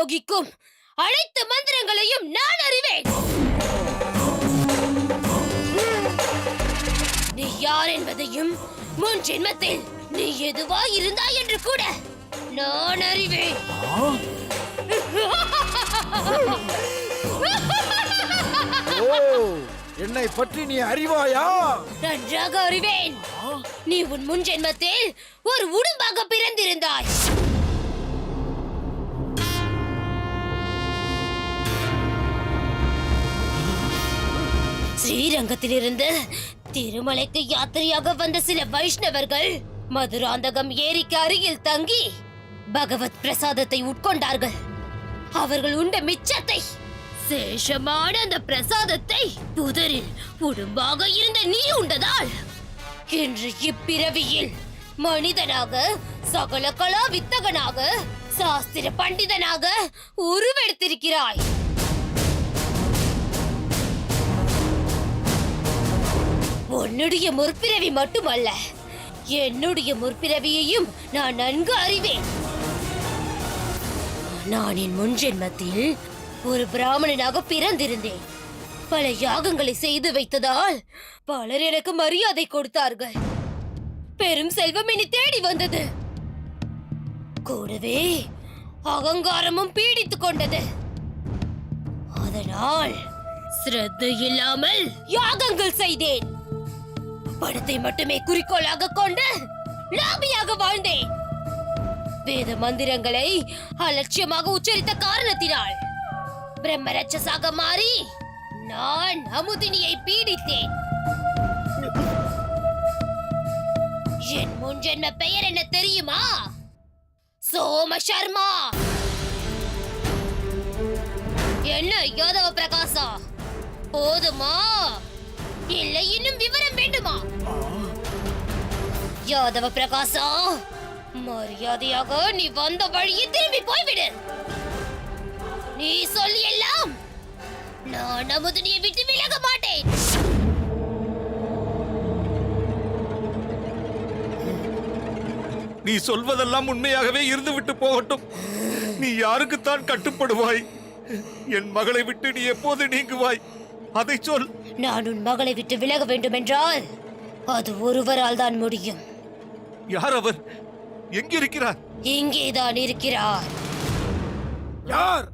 பிரயோகிக்கும் அனைத்து மந்திரங்களையும் நான் அறிவேன். நீ யார் என்பதையும் முன் ஜென்மத்தில் நீ எதுவா இருந்தாய் என்று கூட நான் அறிவேன். என்னை பற்றி நீ அறிவாயா? நன்றாக அறிவேன். நீ உன் முன் ஜென்மத்தில் ஒரு உடும்பாக பிறந்திருந்தாய். ஸ்ரீரங்கத்திலிருந்து திருமலைக்கு யாத்திரையாக வந்த சில வைஷ்ணவர்கள் மதுராந்தகம் ஏரிக்கு அருகில் தங்கி பகவத் பிரசாதத்தை உட்கொண்டார்கள். அவர்கள் உண்ட மிச்சத்தை, சேஷமான அந்த பிரசாதத்தை புதரில் உடும்பாக இருந்த நீ உண்டதால் இன்று இப்பிறவியில் மனிதனாக, சகல கலா வித்தகனாக, சாஸ்திர பண்டிதனாக உருவெடுத்திருக்கிறாய். உன்னுடைய முற்பிறவி மட்டுமல்ல, என்னுடைய முற்பிறவியையும் நான் நன்கு அறிவேன். நான் என் முன் ஜென்மத்தில் ஒரு பிராமணனாக பிறந்திருந்தேன். பல யாகங்களை செய்து வைத்ததால் பலர் எனக்கு மரியாதை கொடுத்தார்கள். பெரும் செல்வம் என்னை தேடி வந்தது. கூடவே அகங்காரமும் பீடித்துக் கொண்டது. அதனால் சிரத்தை இல்லாமல் யாகங்கள் செய்தேன். பணத்தை மட்டுமே குறிக்கோளாக கொண்டு லாபியாக வாழ்ந்தேன். வேத மந்திரங்களை அலட்சியமாக உச்சரித்த காரணத்தினால் பிரம்மரட்சசாக மாறி நான் அமுதினியை பீடித்தேன். என் முன் ஜென்ம பெயர் என்ன தெரியுமா? சோம சர்மா. என்ன யாதவ பிரகாசா, போதுமா இல்லை இன்னும் விவரம் வேண்டுமா? யாதவ பிரகாசா, மரியாதையாக நீ வந்த வழியே திரும்பி போய்விடு. நீ சொல்லி எல்லாம் நான் அமுதினியை விட்டு விலக மாட்டேன். நீ சொல்வதெல்லாம் உண்மையாகவே இருந்துவிட்டு போகட்டும். நீ யாருக்குத்தான் கட்டுப்படுவாய்? என் மகளை விட்டு நீ எப்போது நீங்குவாய்? அதை சொல். நான் உன் மகளை விட்டு விலக வேண்டும் என்றால் அது ஒருவரால் தான் முடியும். யார் அவர்? எங்கிருக்கிறார்? இங்கேதான் இருக்கிறார். யார்?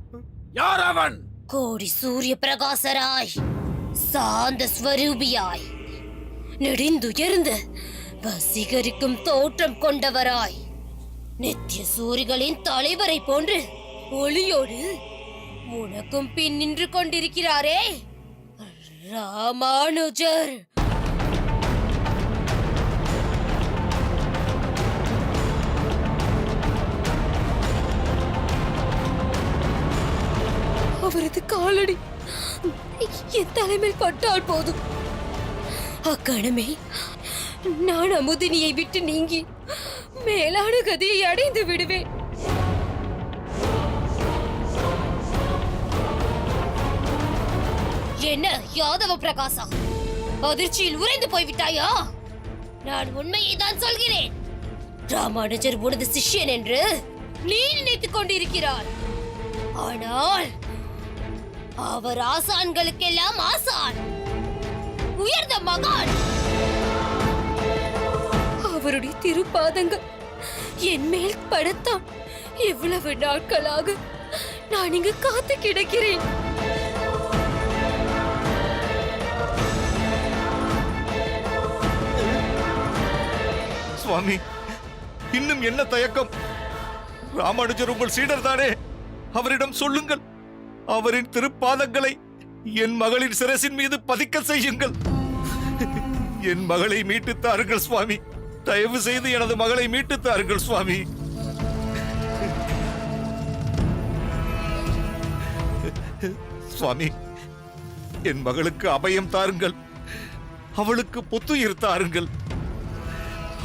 யார் அவன்? கோடி சூரிய பிரகாசராய், சாந்த ஸ்வரூபியாய், நெடிந்துயர்ந்து வசீகரிக்கும் தோற்றம் கொண்டவராய், நித்திய சூரிகளின் தலைவரை போன்று ஒளியோடு உனக்கும் பின் நின்று கொண்டிருக்கிறாரே, ராமானுஜர். அவரது காலடி என் தலைமையில் பட்டால் போதும், அக்கணமே நான் அமுதினியை விட்டு நீங்கி மேலான கதியை அடைந்து விடுவேன். என்ன யாதவ பிரகாசா, அதிர்ச்சியில் உறைந்து போய்விட்டாயா? நான் உண்மையை தான் சொல்கிறேன். ராமானுஜர் உனது சிஷ்யன் என்று நீ நினைத்துக் கொண்டிருக்கிறார். ஆனால் அவர் ஆசான்களுக்கெல்லாம் ஆசான், உயர்ந்த மகான். அவருடைய திருப்பாதங்கள் என் மேல் படத்தான் எவ்வளவு நாட்களாக நான் இங்கு காத்து கிடக்கிறேன். சுவாமி, இன்னும் என்ன தயக்கம்? ராமானுஜர் உங்கள் சீடர் தானே? அவரிடம் சொல்லுங்கள். அவரின் திருப்பாதங்களை என் மகளின் சிரசின் மீது பதிக்க செய்யுங்கள். என் மகளை மீட்டு தாருங்கள் சுவாமி. தயவு செய்து எனது மகளை மீட்டு தாருங்கள் சுவாமி. சுவாமி, என் மகளுக்கு அபயம் தாருங்கள். அவளுக்கு புத்துயிர் தாருங்கள்.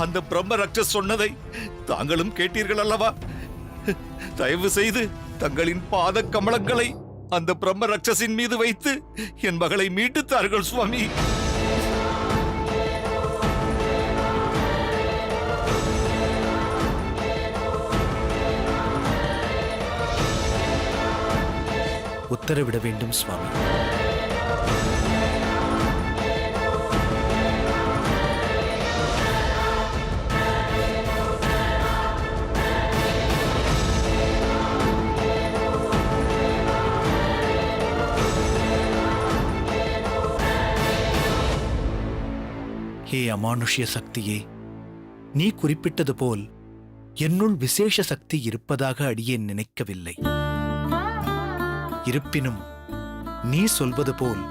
அந்த பிரம்ம ரட்சஸ் சொன்னதை தாங்களும் கேட்டீர்கள் அல்லவா? தயவு செய்து தங்களின் பாத கமலங்களை அந்த பிரம்ம ரட்சசின் மீது வைத்து என் மகளை மீட்டு தாருங்கள் சுவாமி. உத்தரவிட வேண்டும் சுவாமி. ஹே அமானுஷ்ய சக்தியே, நீ குறிப்பிட்டது போல் என்னுள் விசேஷ சக்தி இருப்பதாக அடியேன் நினைக்கவில்லை. இருப்பினும் நீ சொல்வது போல்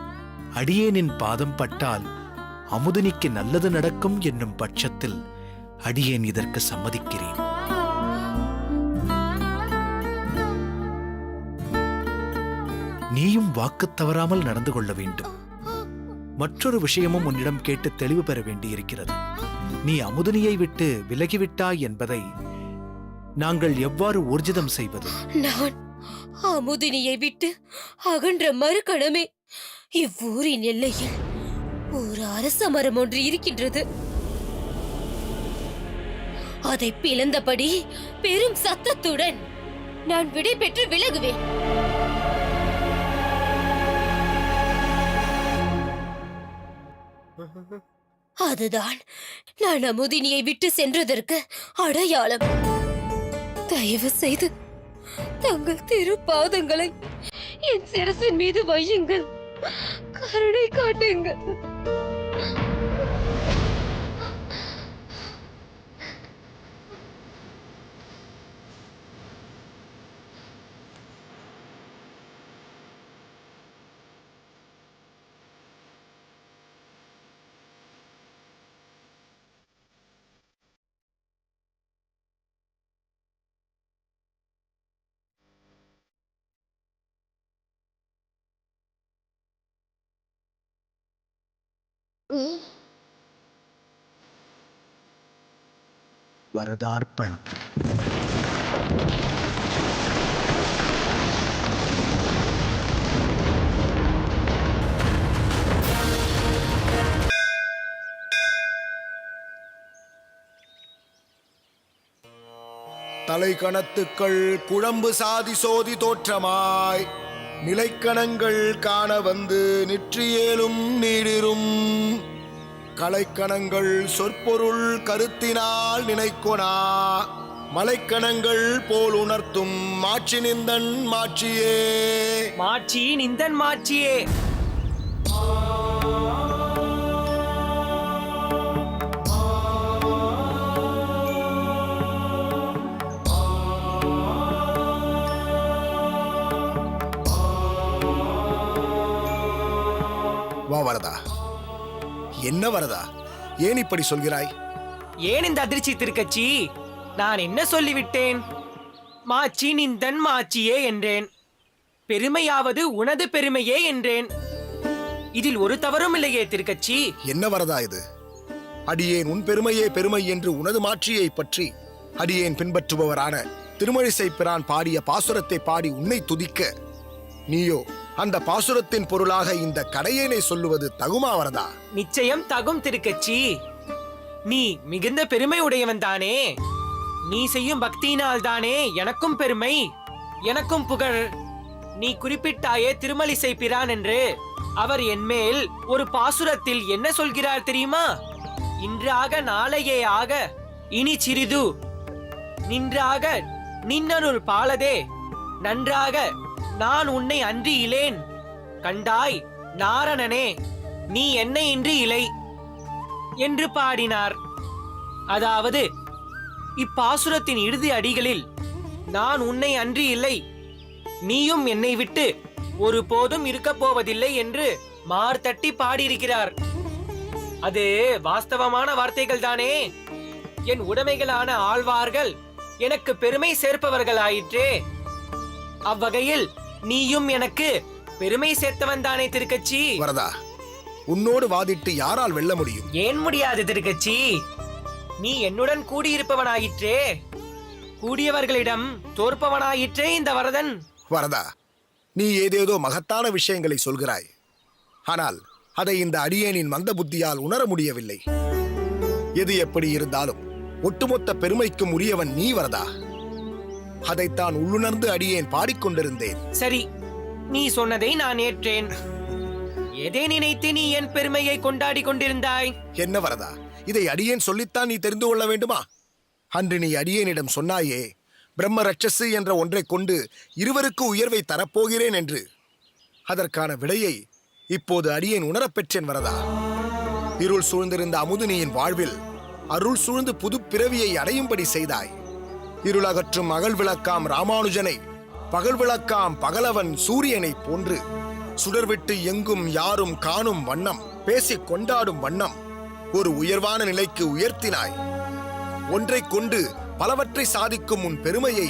அடியேனின் பாதம் பட்டால் அமுதினிக்கு நல்லது நடக்கும் என்னும் பட்சத்தில் அடியேன் இதற்கு சம்மதிக்கிறேன். நீயும் வாக்கு தவறாமல் நடந்து கொள்ள வேண்டும். மற்றொரு விஷயமும் உன்னிடம் கேட்டு தெளிவு பெற வேண்டியிருக்கிறது. நீ அமுதினியை விட்டு விலகிவிட்டாய் என்பதை நாங்கள் எவ்வாறு ஊர்ஜிதம் செய்வது? நான் அமுதினியை விட்டு அகன்ற மறுகணமே இவ்வூரின் எல்லையில் ஒரு அரச மரம் ஒன்று இருக்கின்றது. அதை பிளந்தபடி பெரும் சத்தத்துடன் நான் விடை பெற்று விலகுவேன். அதுதான் நான் அமுதினியை விட்டு சென்றதற்கு அடையாளம். தயவு செய்து தங்கள் திருப்பாதங்களை என் சிரசின் மீது வையுங்கள், கருணை காட்டுங்கள். வரதார்ப்பணம். தலைக்கணத்துக்கள் குழம்பு சாதி சோதி தோற்றமாய் நிலைக்கணங்கள் காண வந்து நிற்றியேலும் நீடிரும் கலைக்கணங்கள் சொற்பொருள் கருத்தினால் நினைக்கொணா மலைக்கணங்கள் போல் உணர்த்தும் மாட்சி நிந்தன் மாட்சியே. மாட்சி நிந்தன் மாட்சியே. வா வரதா, என்ன வரதா, ஏன் இப்படி சொல்கிறாய்? ஏன் இந்த அதிர்ச்சி திருக்கச்சி? நான் என்ன சொல்லிவிட்டேன்? மாட்சி நிந்தன் மாட்சியே என்றேன். பெருமையாவது உனது பெருமையே என்றேன். இதில் ஒரு தவறும் இல்லையே திருக்கச்சி. என்ன வரதா இது? அடியேன் உன் பெருமையே பெருமை என்று உனது மாட்சியை பற்றி அடியேன் பின்பற்றுபவரான திருமழிசை பிரான் பாடிய பாசுரத்தை பாடி உன்னை துதிக்க, நீயோ அந்த பாசுரத்தின் பொருளாக இந்த கடையேனை சொல்லுவது தகுமா வரதா? நிச்சயம் தகும் திருக்கச்சி. நீ மிகுந்த பெருமை உடையவன் தானே. நீ செய்யும் பக்தியினால் தானே எனக்கும் பெருமை, எனக்கும் புகழ். நீ குறிப்பிட்டாயே திருமழிசை பிரான் என்று. அவர் என்மேல் ஒரு பாசுரத்தில் என்ன சொல்கிறார் தெரியுமா? இன்றாக நாளையே ஆக இனி சிறிது நின்றாக நின்னருள் பாலதே நன்றாக நான் உன்னை அன்றி இலேன் கண்டாய் நாரணனே நீ என்னை இன்றி இலை என்று பாடினார். அதாவது இப்பாசுரத்தின் இறுதி அடிகளில் நான் உன்னை அன்றி இல்லை, நீயும் என்னை விட்டு ஒருபோதும் இருக்கப் போவதில்லை என்று மார்த்தட்டி பாடியிருக்கிறார். அது வாஸ்தவமான வார்த்தைகள் தானே. என் உடைமைகளான ஆழ்வார்கள் எனக்கு பெருமை சேர்ப்பவர்கள் ஆயிற்றே. அவ்வகையில் நீயும் எனக்கு பெருமை சேர்த்தவன் தானே திருக்கச்சி. வரதா, உன்னோடு வாதிட்டு யாரால் வெல்ல முடியும்? ஏன் முடியாது திருக்கச்சி? நீ என்னுடன் கூடியிருப்பவனாயிற்றே. கூடியவர்களிடம் தோற்பவனாயிற்றே இந்த வரதன். வரதா, நீ ஏதேதோ மகத்தான விஷயங்களை சொல்கிறாய். ஆனால் அதை இந்த அடியேனின் மந்த புத்தியால் உணர முடியவில்லை. எது எப்படி இருந்தாலும் ஒட்டுமொத்த பெருமைக்கும் உரியவன் நீ வரதா. அதைத்தான் உள்ளுணர்ந்து அடியேன் பாடிக்கொண்டிருந்தேன். சரி, நீ சொன்னதை நான் ஏற்றேன். எதை நினைத்து நீ என் பெருமையை கொண்டாடி கொண்டிருந்தாய்? என்ன வரதா, இதை அடியேன் சொல்லித்தான் நீ தெரிந்து கொள்ள வேண்டுமா? அன்று நீ அடியேனிடம் சொன்னாயே, பிரம்ம ரட்சசு என்ற ஒன்றை கொண்டு இருவருக்கு உயர்வை தரப்போகிறேன் என்று. அதற்கான விடையை இப்போது அடியேன் உணரப் பெற்றேன் வரதா. இருள் சூழ்ந்திருந்த அமுதினியின் வாழ்வில் அருள் சூழ்ந்து புது பிறவியை அடையும்படி செய்தாய். இருளகற்றும் அகல் விளக்காம் ராமானுஜனை பகல் விளக்காம் பகலவன் சூரியனை போன்று சுடர்விட்டு எங்கும் யாரும் காணும் வண்ணம் பேசிக் கொண்டாடும் வண்ணம் ஒரு உயர்வான நிலைக்கு உயர்த்தினாய். ஒன்றை கொண்டு பலவற்றை சாதிக்கும் உன் பெருமையை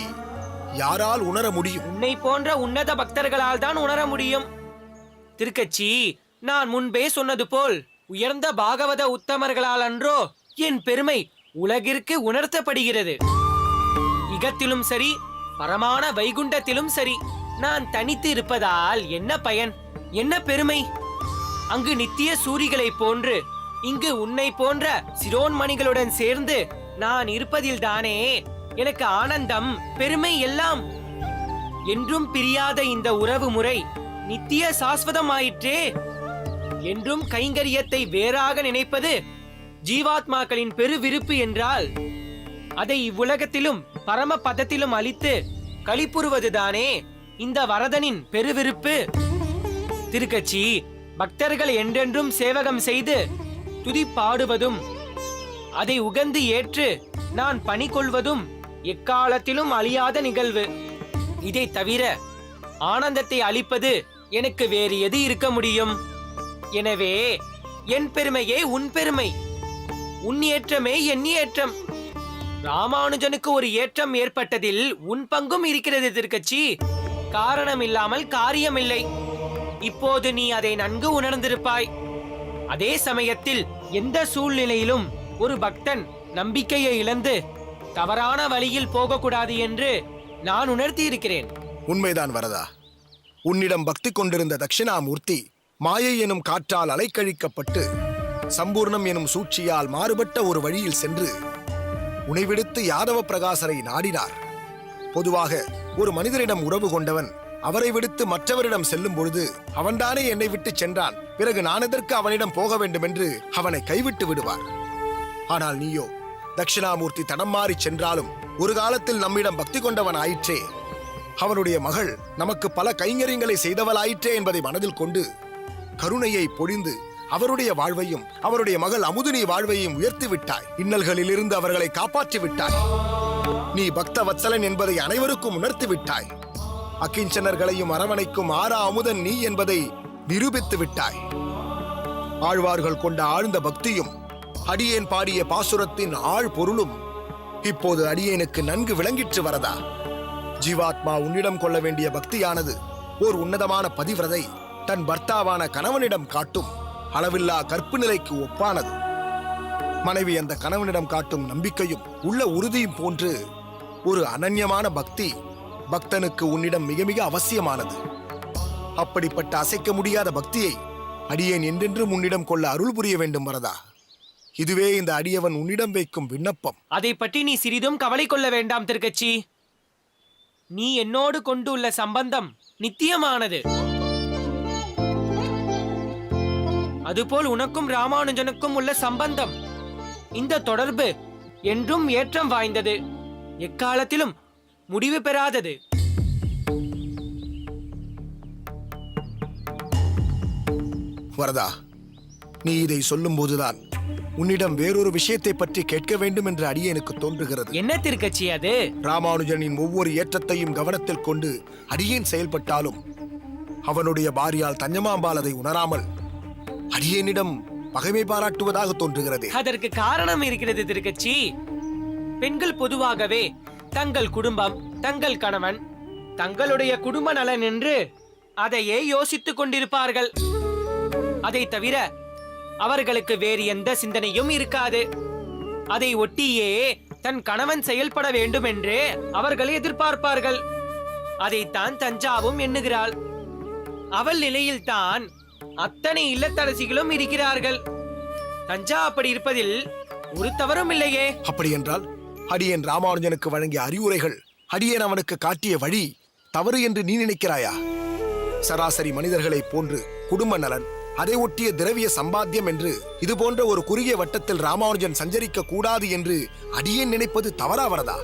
யாரால் உணர முடியும்? உன்னை போன்ற உன்னத பக்தர்களால் தான் உணர முடியும். திருக்கச்சி, நான் முன்பே சொன்னது போல் உயர்ந்த பாகவத உத்தமர்களால் அன்றோ என் பெருமை உலகிற்கு உணர்த்தப்படுகிறது. இகத்திலும் சரி, பரமான வைகுண்டத்திலும் சரி, நான் தனித்து இருப்பதால் என்ன பயன், என்ன பெருமை? அங்கு நித்திய சூரிகளைப் போன்று இங்கு உன்னை போன்ற சிரோன்மணிகளுடன் சேர்ந்து நான் இருப்பதில்தானே எனக்கு ஆனந்தம், பெருமை எல்லாம். என்றும் பிரியாத இந்த உறவு முறை நித்திய சாஸ்வதமாயிற்றே. என்றும் கைங்கரியத்தை வேறாக நினைப்பது ஜீவாத்மாக்களின் பெருவிருப்பு என்றால் அதை இவ்வுலகத்திலும் பரம பதத்திலும் அளித்து களிப்புறுவதுதானே இந்த வரதனின் பெருவிருப்பு. திருக்கச்சி, பக்தர்கள் என்றென்றும் சேவகம் செய்து துதி பாடுவதும் அதை உகந்து ஏற்று நான் பணி கொள்வதும் எக்காலத்திலும் அழியாத நிகழ்வு. இதை தவிர ஆனந்தத்தை அளிப்பது எனக்கு வேறு எது இருக்க முடியும்? எனவே என் பெருமையே உன் பெருமை, உன் ஏற்றமே என் ஏற்றம். ராமானுஜனுக்கு ஒரு ஏற்றம் ஏற்பட்டதில் உன் பங்கும் இருக்கிறது திருக்கச்சி. காரணம் இல்லாமல் காரியமில்லை. இப்போது நீ அதை நன்கு உணர்ந்திருப்பாய். அதே சமயத்தில் எந்த சூழ்நிலையிலும் ஒரு பக்தன் நம்பிக்கையை இழந்து தவறான வழியில் போகக்கூடாது என்று நான் உணர்த்தி இருக்கிறேன். உண்மைதான் வரதா. உன்னிடம் பக்தி கொண்டிருந்த தட்சிணாமூர்த்தி மாயை எனும் காற்றால் அலைக்கழிக்கப்பட்டு சம்பூர்ணம் எனும் சூழ்ச்சியால் மாறுபட்ட ஒரு வழியில் சென்று உனை விடுத்து யாதவ பிரகாசரை நாடினார். பொதுவாக ஒரு மனிதரிடம் உறவு கொண்டவன் அவரை விடுத்து மற்றவரிடம் செல்லும் பொழுது அவன்தானே என்னை விட்டு சென்றான், பிறகு நான் எதற்கு அவனிடம் போக வேண்டும் என்று அவனை கைவிட்டு விடுவார். ஆனால் நீயோ தட்சிணாமூர்த்தி தடம் மாறி சென்றாலும் ஒரு காலத்தில் நம்மிடம் பக்தி கொண்டவன் ஆயிற்றே, அவனுடைய மகள் நமக்கு பல கைங்கரியங்களை செய்தவளாயிற்றே என்பதை மனதில் கொண்டு கருணையை பொழிந்து அவருடைய வாழ்வையும் அவருடைய மகள் அமுதினி வாழ்வையும் உயர்த்தி விட்டாய். இன்னல்களிலிருந்து அவர்களை காப்பாற்றி விட்டாய். நீ பக்த வத்சலன் என்பதை அனைவருக்கும் உணர்த்தி விட்டாய். அக்கிஞ்சனர்களையும் அரவணைக்கும் ஆரா அமுதன் நீ என்பதை நிரூபித்து விட்டாய். ஆழ்வார்கள் கொண்ட ஆழ்ந்த பக்தியும் அடியேன் பாடிய பாசுரத்தின் ஆழ் பொருளும் இப்போது அடியேனுக்கு நன்கு விளங்கிற்று வரதா. ஜீவாத்மா உன்னிடம் கொள்ள வேண்டிய பக்தியானது ஓர் உன்னதமான பதிவிரதை தன் பர்த்தாவான கணவனிடம் காட்டும் அளவில்லா கற்பு நிலைக்கு ஒப்பானது. மனைவி அந்த கணவனிடம் காட்டும் நம்பிக்கையும் உள்ள உறுதியும் போன்று ஒரு அனன்யமான பக்தி பக்தனுக்கு உன்னிடம் மிக மிக அவசியமானது. அப்படிப்பட்ட அசைக்க முடியாத பக்தியை அடியேன் என்றென்றும் உன்னிடம் கொள்ள அருள் புரிய வேண்டும் வரதா. இதுவே இந்த அடியவன் உன்னிடம் வைக்கும் விண்ணப்பம். அதை பற்றி நீ சிறிதும் கவலை கொள்ள வேண்டாம் திருக்கச்சி. நீ என்னோடு கொண்டுள்ள சம்பந்தம் நித்தியமானது. அதுபோல் உனக்கும் ராமானுஜனுக்கும் உள்ள சம்பந்தம், இந்த தொடர்பு என்றும் ஏற்றம் வாய்ந்தது, எக்காலத்திலும் முடிவு பெறாதது. வரதா, நீ இதை சொல்லும் போதுதான் உன்னிடம் வேறொரு விஷயத்தை பற்றி கேட்க வேண்டும் என்று அடியேனுக்கு தோன்றுகிறது. என்ன திருக்கச்சி அது? ராமானுஜனின் ஒவ்வொரு ஏற்றத்தையும் கவனத்தில் கொண்டு அடியேன் செயல்பட்டாலும் அவனுடைய பாரியால் தஞ்சமாம்பாள் அதை உணராமல் அடியேனிடம் பகைமை பாராட்டுவதாக தோன்றுகிறது. அதற்கு காரணம் இருக்கிறது திருக்கச்சி. பெண்கள் பொதுவாகவே தங்கள் குடும்பம், தங்கள் கணவன், தங்களுடைய குடும்ப நலன் என்று அதையே யோசித்துக் கொண்டிருப்பார்கள். அதை தவிர அவர்களுக்கு வேறு எந்த சிந்தனையும் இருக்காது. அதை ஒட்டியே தன் கணவன் செயல்பட வேண்டும் என்றே அவர்கள் எதிர்பார்ப்பார்கள். அதைத்தான் தஞ்சாவும் எண்ணுகிறாள். அவள் நிலையில்தான் அத்தனை இல்லத்தரசிகளும் இருக்கிறார்கள். தஞ்சா அப்படி இருப்பதில் ஒரு தவறும் இல்லையே. அப்படி என்றால் அடியேன் ராமானுஜனுக்கு வழங்கிய அறிவுரைகள், அடியேன் அவனுக்கு காட்டிய வழி தவறு என்று நீ நினைக்கிறாயா? சராசரி மனிதர்களைப் போன்று குடும்ப நலன், அதை ஒட்டிய திரவிய சம்பாத்தியம் என்று இது போன்ற ஒரு குறுகிய வட்டத்தில் ராமானுஜன் சஞ்சரிக்க கூடாது என்று அடியேன் நினைப்பது தவறா வரதா?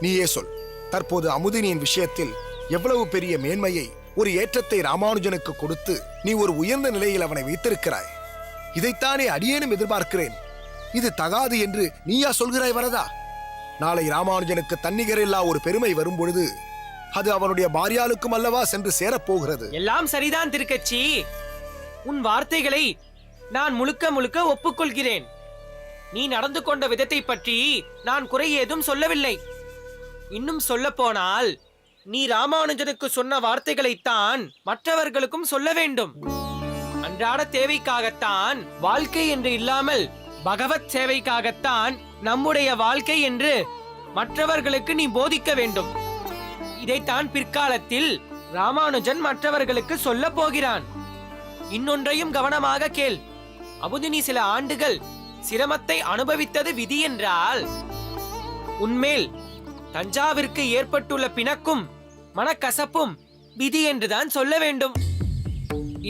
நீயே சொல். தற்போது அமுதினியின் விஷயத்தில் எவ்வளவு பெரிய மேன்மையை, ஒரு ஏற்றத்தை ராமானுஜனுக்கு கொடுத்து நீ ஒரு உயர்ந்த நிலையில் அவனை வைத்திருக்கிறாய். இதைத்தானே அடியேனும் எதிர்பார்க்கிறேன். இது தகாது என்று நீயா சொல்கிறாய் வரதா? நாளை ராமானுஜனுக்கு தன்னிகரில்லா ஒரு பெருமை வரும் பொழுது அது அவனுடைய பாரியாளுக்கும் அல்லவா சென்று சேரப்போகிறது. எல்லாம் சரிதான் திருக்கச்சி. உன் வார்த்தைகளை நான் முழுக்க முழுக்க ஒப்புக்கொள்கிறேன். நீ நடந்து கொண்ட விதத்தை பற்றி நான் குறை ஏதும் சொல்லவில்லை. இன்னும் சொல்ல போனால் நீ ராமானுஜனுக்கு சொன்ன வார்த்தைகளைத்தான் மற்றவர்களுக்கும் சொல்ல வேண்டும். அன்றாட தேவைக்காகத்தான் வாழ்க்கை என்று இல்லாமல் பகவத் சேவைக்காகத்தான் நம்முடைய வாழ்க்கை என்று மற்றவர்களுக்கு நீ போதிக்க வேண்டும். இதைத்தான் பிற்காலத்தில் ராமானுஜன் மற்றவர்களுக்கு சொல்ல போகிறான். இன்னொன்றையும் கவனமாக கேள். அமுதினி சில ஆண்டுகள் சிரமத்தை அனுபவித்தது விதி என்றால், உன்மேல் தஞ்சாவிற்கு ஏற்பட்டுள்ள பிணக்கும் மனக்கசப்பும் விதி என்றுதான் சொல்ல வேண்டும்.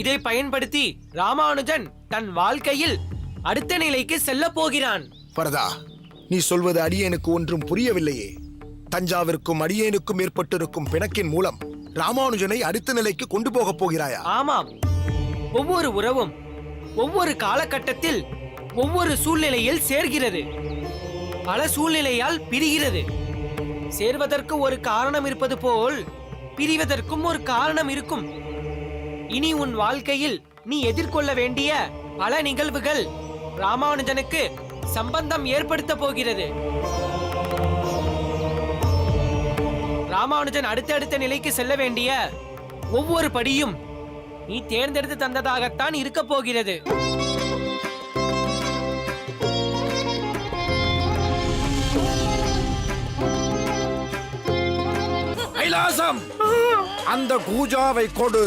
இதை பயன்படுத்தி ராமானுஜன் தன் வாழ்க்கையில் அடுத்த நிலைக்கு செல்ல போகிறான். வரதா, நீ சொல்வது அடியேனுக்கு ஒன்றும் புரியவில்லையே. தஞ்சாவிற்கும் அடியேனுக்கும் ஏற்பட்டிருக்கும் பிணக்கின் மூலம் ராமானுஜனை அடுத்த நிலைக்கு கொண்டு போகப் போகிறாயா? ஆமாம். ஒவ்வொரு உறவும் ஒவ்வொரு காலகட்டத்தில் ஒவ்வொரு சூழ்நிலையில் சேர்கிறது. பல சூழ்நிலையால் பிரிகிறது. சேர்வதற்கு ஒரு காரணம் இருப்பது போல் பிரிவதற்கும் ஒரு காரணம் இருக்கும். இனி உன் வாழ்க்கையில் நீ எதிர்கொள்ள வேண்டிய பல நிகழ்வுகள் ராமானுஜனுக்கு சம்பந்தம் ஏற்படுத்த போகிறது. ராமானுஜன் அடுத்தடுத்த நிலைக்கு செல்ல வேண்டிய ஒவ்வொரு படியும் நீ தேர்ந்தெடுத்து தந்ததாகத்தான் இருக்க போகிறது. கைலாசம், அந்த கூஜாவை கொடு.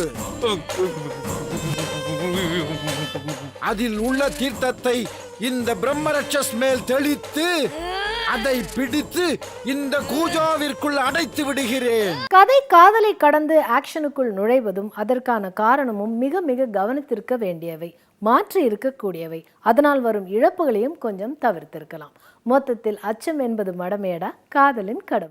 அதில் உள்ள தீர்த்தத்தை இந்த பிரம்மரட்சஸ் மேல் தெளித்து அதை பிடித்து இந்த கூஜாவிற்குள் அடைத்து விடுகிறேன். கதை காதலை கடந்து ஆக்ஷனுக்குள் நுழைவதும் அதற்கான காரணமும் மிக மிக கவனித்திருக்க வேண்டியவை, மாற்றி இருக்கக்கூடியவை. அதனால் வரும் இழப்புகளையும் கொஞ்சம் தவிர்த்திருக்கலாம். மொத்தத்தில் அச்சம் என்பது மடமேடா, காதலின் கடவுள்.